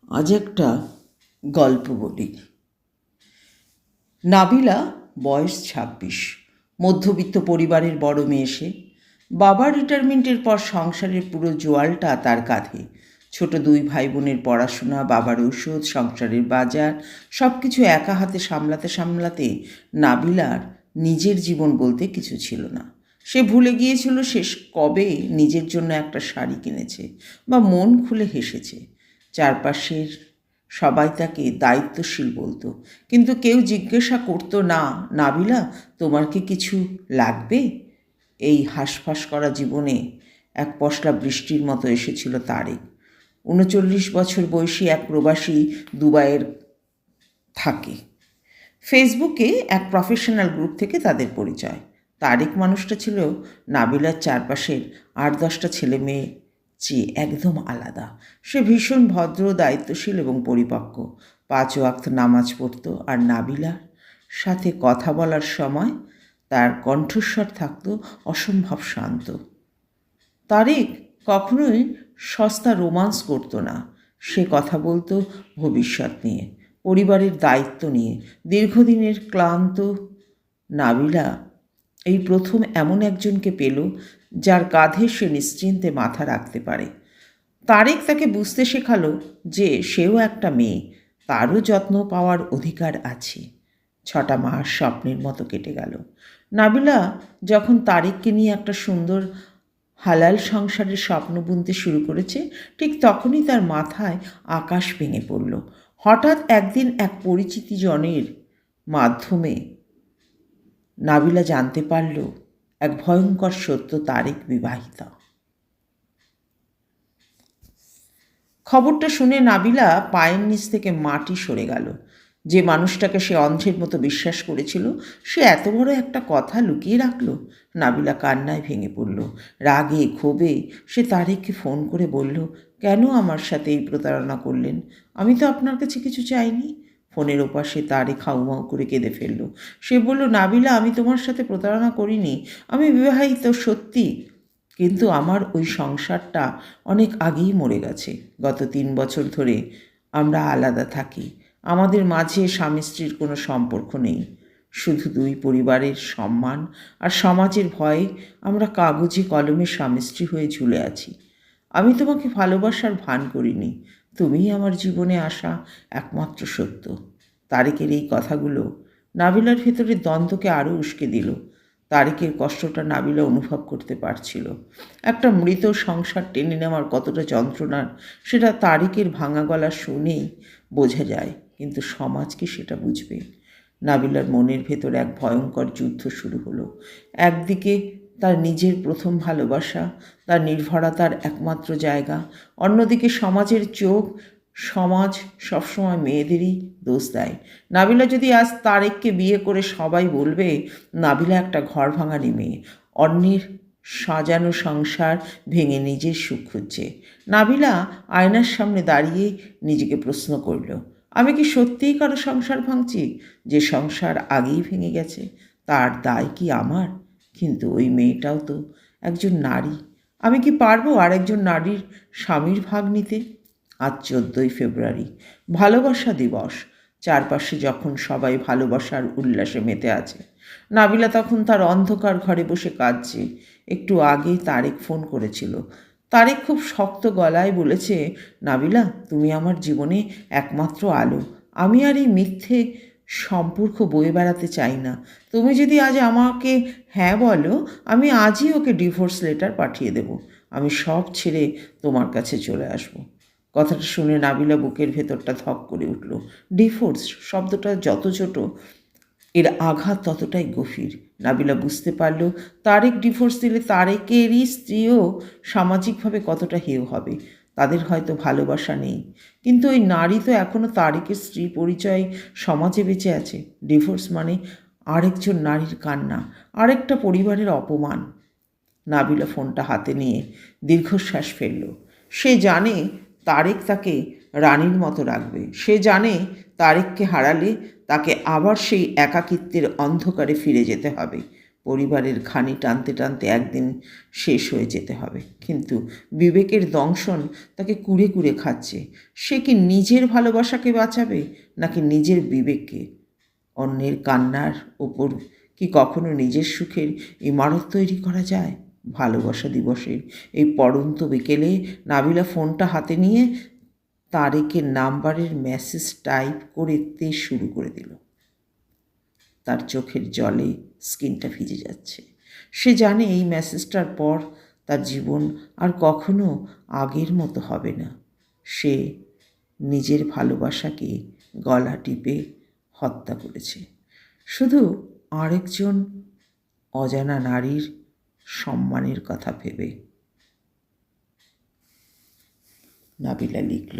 আজ একটা গল্প বলি। নাবিলা বয়স ২৬, মধ্যবিত্ত পরিবারের বড় মেয়ে সে। বাবার রিটায়ারমেন্টের পর সংসারের পুরো জোয়ালটা তার কাঁধে। ছোট ২ ভাই বোনের পড়াশোনা, বাবার ঔষধ, সংসারের বাজার সব কিছু একা হাতে সামলাতে সামলাতে নাবিলার নিজের জীবন বলতে কিছু ছিল না। সে ভুলে গিয়েছিল শেষ কবে নিজের জন্য একটা শাড়ি কিনেছে বা মন খুলে হেসেছে। চারপাশের সবাই তাকে দায়িত্বশীল বলতো, কিন্তু কেউ জিজ্ঞাসা করতো না, নাবিলা তোমার কি কিছু লাগবে? এই হাঁসফাঁস করা জীবনে এক পশলা বৃষ্টির মতো এসেছিল তারেক। ৩৯ বছর বয়সী এক প্রবাসী দুবাইয়ের থাকে। ফেসবুকে এক প্রফেশনাল গ্রুপ থেকে তাদের পরিচয়। তারেক মানুষটা ছিল নাবিলার চারপাশের ৮-১০টা ছেলে মেয়ে চেয়ে একদম আলাদা। সে ভীষণ ভদ্র, দায়িত্বশীল এবং পরিপক্ক। ৫ ওয়াক্ত নামাজ পড়ত, আর নাবিলার সাথে কথা বলার সময় তার কণ্ঠস্বর থাকত অসম্ভব শান্ত। তারেক কখনোই সস্তা রোমান্স করত না। সে কথা বলতো ভবিষ্যৎ নিয়ে, পরিবারের দায়িত্ব নিয়ে, দীর্ঘদিনের ক্লান্ত। নাবিলা এই প্রথম এমন একজনকে পেল যার কাঁধে সে নিশ্চিন্তে মাথা রাখতে পারে। তারেক তাকে বুঝতে শেখালো যে সেও একটা মেয়ে, তারও যত্ন পাওয়ার অধিকার আছে। ৬টা মাস স্বপ্নের মতো কেটে গেল। নাবিলা যখন তারেককে নিয়ে একটা সুন্দর হালাল সংসারের স্বপ্ন বুনতে শুরু করেছে, ঠিক তখনই তার মাথায় আকাশ ভেঙে পড়ল। হঠাৎ একদিন এক পরিচিতি জনের মাধ্যমে নাবিলা জানতে পারল এক ভয়ঙ্কর সত্য, তারেক বিবাহিতা। খবরটা শুনে নাবিলা পায়ের নিচ থেকে মাটি সরে গেল। যে মানুষটাকে সে অন্ধের মতো বিশ্বাস করেছিল, সে এত বড় একটা কথা লুকিয়ে রাখল। নাবিলা কান্নায় ভেঙে পড়ল। রাগে ক্ষোভে সে তারেককে ফোন করে বলল, কেন আমার সাথে এই প্রতারণা করলেন? আমি তো আপনার কাছে কিছু চাইনি। ফোনের ওপাশে তারেক হাউমাউ করে কেঁদে ফেলল। সে বলল, নাবিলা, আমি তোমার সাথে প্রতারণা করিনি। আমি বিবাহিত সত্যি, কিন্তু আমার ওই সংসারটা অনেক আগেই মরে গেছে। গত ৩ বছর ধরে আমরা আলাদা থাকি। আমাদের মাঝে স্বামী স্ত্রীর কোনো সম্পর্ক নেই, শুধু ২ পরিবারের সম্মান আর সমাজের ভয়ে আমরা কাগজে কলমে স্বামী স্ত্রী হয়ে ঝুলে আছি। আমি তোমাকে ভালোবাসার ভান করিনি, তুমিই আমার জীবনে আসা একমাত্র সত্য। তারেকের এই কথাগুলো নাবিলার ভেতরে দ্বন্দ্বকে আরও উস্কে দিল। তারেকের কষ্টটা নাবিলা অনুভব করতে পারছিল। একটা মৃত সংসার টেনে নেওয়ার কতটা যন্ত্রণার, সেটা তারেকের ভাঙা গলা শুনেই বোঝা যায়, কিন্তু সমাজ কি সেটা বুঝবে? নাবিলার মনের ভেতর এক ভয়ঙ্কর যুদ্ধ শুরু হলো। একদিকে তার নিজের প্রথম ভালোবাসা, তার নির্ভরতার একমাত্র জায়গা, অন্যদিকে সমাজের চোখ। সমাজ সবসময় মেয়েদেরই দোষ দেয়। নাবিলা যদি আজ তারেককে বিয়ে করে সবাই বলবে নাবিলা একটা ঘর ভাঙানি মেয়ে, অন্যের সাজানো সংসার ভেঙে নিজের সুখ খুঁজছে। নাবিলা আয়নার সামনে দাঁড়িয়ে নিজেকে প্রশ্ন করল, আমি কি সত্যিই কারো সংসার ভাঙছি? যে সংসার আগেই ভেঙে গেছে তার দায় কি আমার? কিন্তু ওই মেয়েটাও তো একজন নারী। আমি কি পারবো আর একজন নারীর স্বামীর ভাগ নিতে? আজ ১৪ই ফেব্রুয়ারি, ভালোবাসা দিবস। চারপাশে যখন সবাই ভালোবাসার উল্লাসে মেতে আছে, নাবিলা তখন তার অন্ধকার ঘরে বসে কাঁদছে। একটু আগে তারেক ফোন করেছিল। তারেক খুব শক্ত গলায় বলেছে, নাবিলা, তুমি আমার জীবনে একমাত্র আলো। আমি আর এই মিথ্যে সম্পর্ক বয়ে বেড়াতে চাই না। তুমি যদি আজ আমাকে হ্যাঁ বলো, আমি আজই ওকে ডিভোর্স লেটার পাঠিয়ে দেব। আমি সব ছেড়ে তোমার কাছে চলে আসব। কথাটা শুনে নাবিলা বুকের ভেতরটা ধক করে উঠল। ডিভোর্স শব্দটা যত ছোট, এর আঘাত ততটাই গভীর। নাবিলা বুঝতে পারল, তারেক ডিভোর্স দিলে তারেকেরই স্ত্রীও সামাজিকভাবে কতটা হেয় হবে। তাদের হয়তো ভালোবাসা নেই, কিন্তু ওই নারী তো এখনও তারেকের স্ত্রী পরিচয়ে সমাজে বেঁচে আছে। ডিভোর্স মানে আরেকজন নারীর কান্না, আরেকটা পরিবারের অপমান। নাবিলা ফোনটা হাতে নিয়ে দীর্ঘশ্বাস ফেলল। সে জানে তারেক তাকে রানীর মতো রাখবে। সে জানে তারেককে হারালে তাকে আবার সেই একাকিত্বের অন্ধকারে ফিরে যেতে হবে। পরিবারের ঘানি টানতে টানতে একদিন শেষ হয়ে যেতে হবে, কিন্তু বিবেকের দংশন তাকে কুড়ে কুড়ে খাচ্ছে। সে কি নিজের ভালোবাসাকে বাঁচাবে নাকি নিজের বিবেককে? অন্যের কান্নার ওপর কি কখনো নিজের সুখের ইমারত তৈরি করা যায়? ভালোবাসা দিবসের এই পড়ন্ত বিকেলে নাবিলা ফোনটা হাতে নিয়ে তারেকের নাম্বারের মেসেজ টাইপ করতে শুরু করে দিল। তার চোখের জলে স্কিনটা ভিজে যাচ্ছে। সে জানে এই মেসেজটার পর তার জীবন আর কখনো আগের মতো হবে না। সে নিজের ভালোবাসাকে গলা টিপে হত্যা করেছে শুধু আরেকজন অজানা নারীর সম্মানের কথা ভেবে। নাবিলা লিখল।